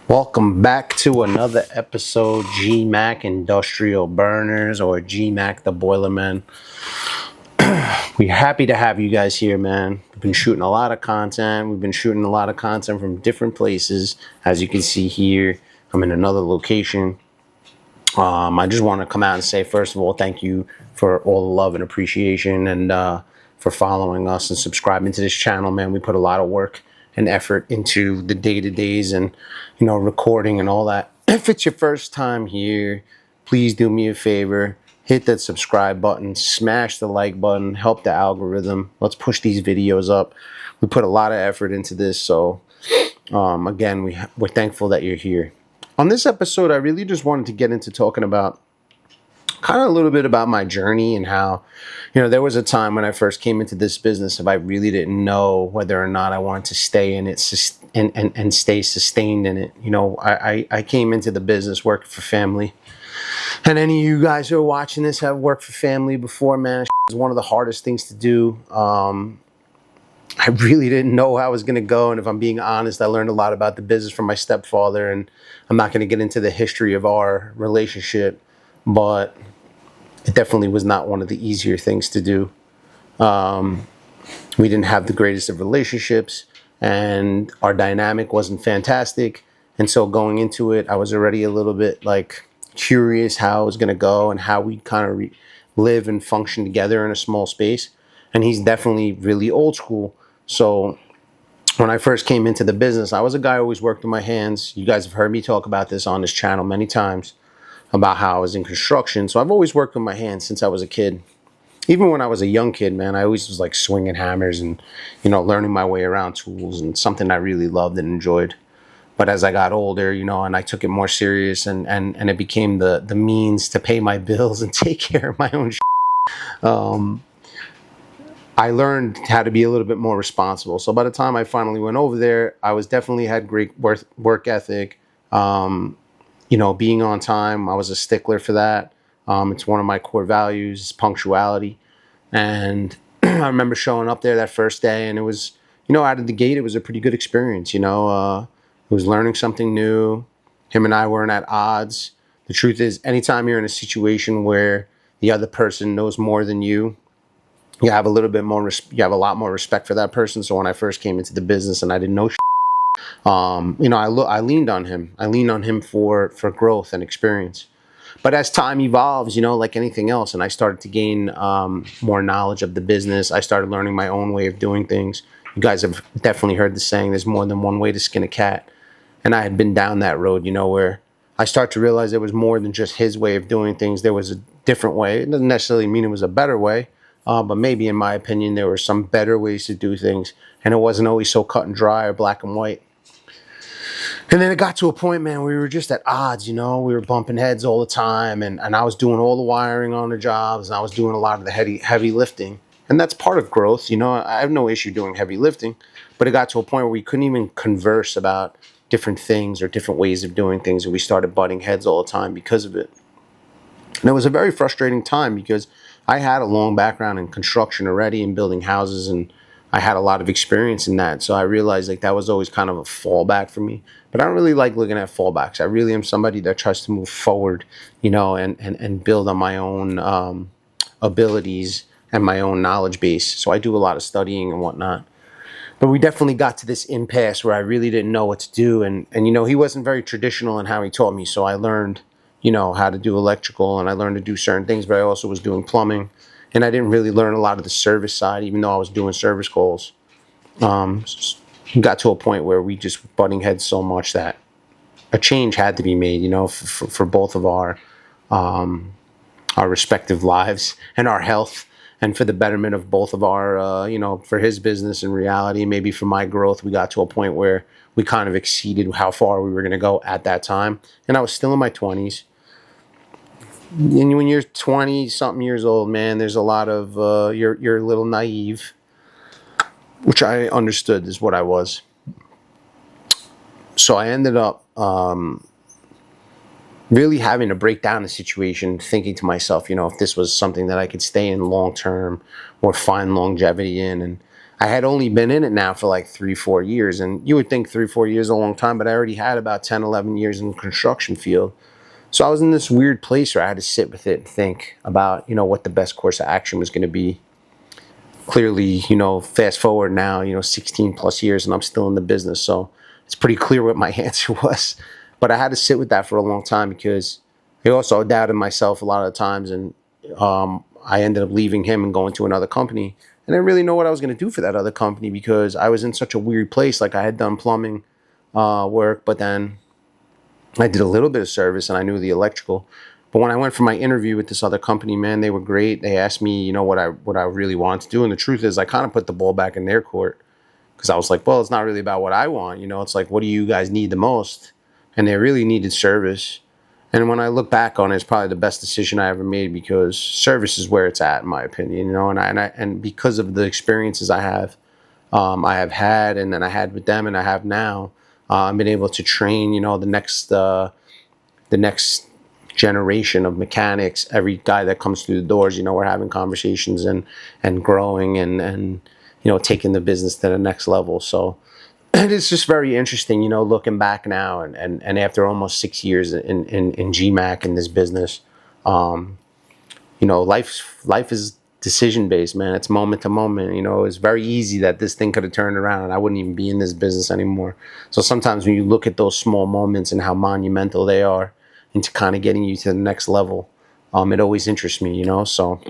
Welcome back to another episode, GMAK Industrial Burners, or GMAK the Boilerman. We're happy to have you guys here, man. We've been shooting a lot of content. We've been shooting a lot of content from different places. As you can see here, I'm in another location. I just want to come out and say, first of all, thank you for all the love and appreciation, and for following us and subscribing to this channel, man. We put a lot of work and effort into the day-to-days and, recording and all that. If it's your first time here, please do me a favor. Hit that subscribe button, smash the like button, help the algorithm. Let's push these videos up. We put a lot of effort into this, so again, we're thankful that you're here. On this episode, I really just wanted to get into talking about kind of a little bit about my journey and how, there was a time when I first came into this business if I really didn't know whether or not I wanted to stay in it and stay sustained in it. I came into the business working for family. And any of you guys who are watching this have worked for family before, man. It's one of the hardest things to do. I really didn't know how I was going to go. And if I'm being honest, I learned a lot about the business from my stepfather. And I'm not going to get into the history of our relationship, but it definitely was not one of the easier things to do. We didn't have the greatest of relationships, and our dynamic wasn't fantastic. And so going into it, I was already a little bit curious how it was going to go and how we kind of live and function together in a small space. And he's definitely really old school. So when I first came into the business, I was a guy who always worked with my hands. You guys have heard me talk about this on this channel many times about how I was in construction. So I've always worked with my hands since I was a kid. Even when I was a young kid, man, I always was swinging hammers and, learning my way around tools, and something I really loved and enjoyed. But as I got older, and I took it more serious, and it became the means to pay my bills and take care of my own I learned how to be a little bit more responsible. So by the time I finally went over there, I was definitely had great work ethic. Being on time, I was a stickler for that. It's one of my core values, punctuality. And I remember showing up there that first day, and it was, out of the gate, it was a pretty good experience. It was learning something new. Him and I weren't at odds. The truth is, anytime you're in a situation where the other person knows more than you have a little bit more, you have a lot more respect for that person. So when I first came into the business and I didn't know, I leaned on him. I leaned on him for growth and experience. But as time evolves, like anything else, and I started to gain more knowledge of the business, I started learning my own way of doing things. You guys have definitely heard the saying, there's more than one way to skin a cat. And I had been down that road, where I started to realize there was more than just his way of doing things. There was a different way. It doesn't necessarily mean it was a better way, but maybe in my opinion, there were some better ways to do things. And it wasn't always so cut and dry or black and white. And then it got to a point, man, we were just at odds, we were bumping heads all the time. And I was doing all the wiring on the jobs, and I was doing a lot of the heavy lifting. And that's part of growth. I have no issue doing heavy lifting, but it got to a point where we couldn't even converse about different things or different ways of doing things. And we started butting heads all the time because of it. And it was a very frustrating time because I had a long background in construction already and building houses, and I had a lot of experience in that. So I realized that was always kind of a fallback for me. But I don't really like looking at fallbacks. I really am somebody that tries to move forward, and build on my own abilities and my own knowledge base. So I do a lot of studying and whatnot. But we definitely got to this impasse where I really didn't know what to do. And he wasn't very traditional in how he taught me. So I learned, how to do electrical, and I learned to do certain things, but I also was doing plumbing. And I didn't really learn a lot of the service side, even though I was doing service calls. Got to a point where we just butting heads so much that a change had to be made, for both of our respective lives and our health, and for the betterment of both of our, for his business and reality, maybe for my growth. We got to a point where we kind of exceeded how far we were going to go at that time. And I was still in my 20s. And when you're 20 something years old, man, there's a lot of you're a little naive, which I understood is what I was. So I ended up really having to break down the situation, thinking to myself, if this was something that I could stay in long term or find longevity in. And I had only been in it now for like 3, 4 years. And you would think 3, 4 years is a long time, but I already had about 10, 11 years in the construction field. So I was in this weird place where I had to sit with it and think about, what the best course of action was going to be. Clearly, fast forward now, 16 plus years and I'm still in the business. So it's pretty clear what my answer was. But I had to sit with that for a long time because I also doubted myself a lot of the times. And I ended up leaving him and going to another company. And I didn't really know what I was going to do for that other company because I was in such a weird place. Like I had done plumbing work, but then I did a little bit of service and I knew the electrical. But when I went for my interview with this other company, man, they were great. They asked me, what I really wanted to do. And the truth is I kind of put the ball back in their court because I was like, well, it's not really about what I want. It's like, what do you guys need the most? And they really needed service. And when I look back on it, it's probably the best decision I ever made because service is where it's at, in my opinion. And because of the experiences I have had, and then I had with them, and I have now, I've been able to train, the next generation of mechanics. Every guy that comes through the doors, we're having conversations and growing and taking the business to the next level. So it is just very interesting, looking back now and after almost 6 years in GMAK in this business. Life is decision based, man. It's moment to moment. It's very easy that this thing could have turned around and I wouldn't even be in this business anymore. So sometimes when you look at those small moments and how monumental they are into kind of getting you to the next level, it always interests me, So,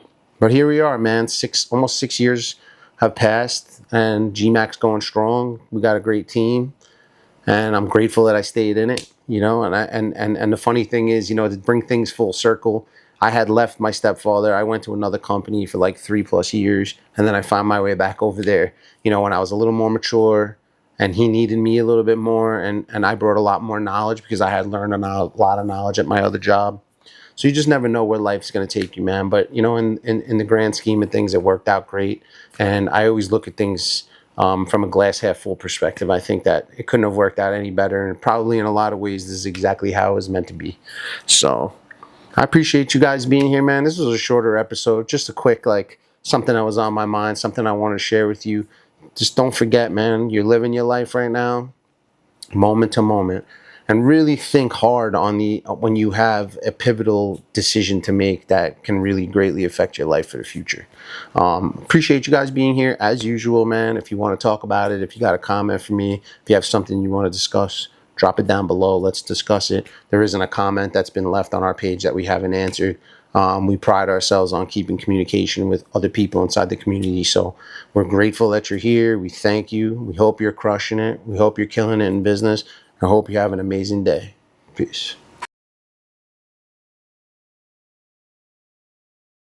but here we are, man. Almost 6 years have passed, and GMAK's going strong. We got a great team, and I'm grateful that I stayed in it, And the funny thing is, to bring things full circle, I had left my stepfather. I went to another company for like 3 plus years, and then I found my way back over there. When I was a little more mature, and he needed me a little bit more, and I brought a lot more knowledge because I had learned a lot of knowledge at my other job. So you just never know where life's going to take you, man. But in the grand scheme of things, it worked out great. And I always look at things from a glass half full perspective. I think that it couldn't have worked out any better, and probably in a lot of ways, this is exactly how it was meant to be. So I appreciate you guys being here, man. This was a shorter episode, just a quick something that was on my mind, something I wanted to share with you. Just don't forget, man. You're living your life right now, moment to moment, and really think hard on when you have a pivotal decision to make that can really greatly affect your life for the future. Appreciate you guys being here as usual, man. If you want to talk about it, if you got a comment for me, if you have something you want to discuss, drop it down below. Let's discuss it. There isn't a comment that's been left on our page that we haven't answered. We pride ourselves on keeping communication with other people inside the community. So we're grateful that you're here. We thank you. We hope you're crushing it. We hope you're killing it in business. I hope you have an amazing day. Peace.